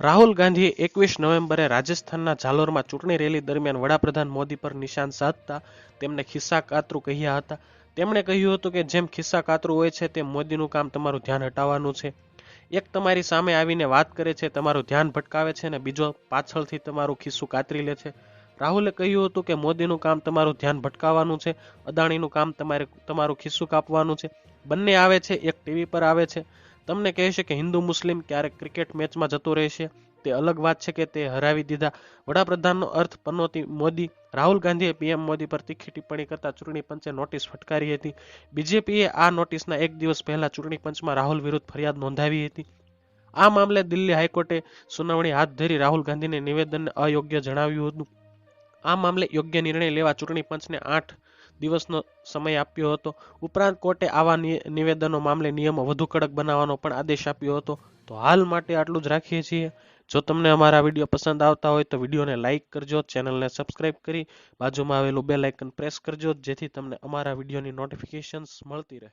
રાહુલ ગાંધીએ 21 નવેમ્બરે રાજસ્થાનના ઝાલોરમાં ચૂંટણી રેલી દરમિયાન વડાપ્રધાન મોદી પર નિશાન સાધતા તેમને ખિસ્સાકાતરું કહ્યા હતા. તેમણે કહ્યું હતું કે જેમ ખિસ્સાકાતરું હોય છે તેમ મોદીનું કામ તમારું ધ્યાન હટાવવાનું છે. એક તમારી સામે આવીને વાત કરે છે, તમારું ધ્યાન ભટકાવે છે, અને બીજો પાછળથી તમારું ખિસ્સું કાતરી લે છે. રાહુલે કહ્યું હતું કે મોદીનું કામ તમારું ધ્યાન ભટકાવવાનું છે, અદાણીનું કામ તમારું ખિસ્સું કાપવાનું છે. બંને આવે છે, એક ટીવી પર આવે છે, તમને કહેશે કે હિન્દુ મુસ્લિમ ક્યારેક ક્રિકેટ મેચમાં જતો રહેશે. તે અલગ વાત છે કે તે હરાવી દીધા વડાપ્રધાનનો અર્થ પનોતી મોદી. રાહુલ ગાંધીએ પીએમ મોદી પર તીખી ટિપ્પણી કરતા ચૂંટણી પંચે નોટિસ ફટકારી હતી. બીજેપીએ આ નોટિસના એક દિવસ પહેલા ચૂંટણી પંચમાં રાહુલ વિરુદ્ધ ફરિયાદ નોંધાવી હતી. આ મામલે દિલ્હી હાઈકોર્ટે સુનાવણી હાથ ધરી રાહુલ ગાંધીને નિવેદનને અયોગ્ય જણાવ્યું હતું. આ મામલે યોગ્ય નિર્ણય લેવા ચૂંટણી પંચને 8 દિવસનો સમય આપ્યો હતો. ઉપરાંત કોર્ટે આવા નિવેદનો મામલે નિયમો વધુ કડક બનાવવાનો પણ આદેશ આપ્યો હતો. તો હાલ માટે આટલું જ રાખીએ છીએ. જો તમને અમારા વિડીયો પસંદ આવતા હોય તો વિડીયોને લાઇક કરજો, ચેનલને સબસ્ક્રાઇબ કરી બાજુમાં આવેલું બેલ આઇકન પ્રેસ કરજો, જેથી તમને અમારા વિડીયોની નોટિફિકેશન્સ મળતી રહે.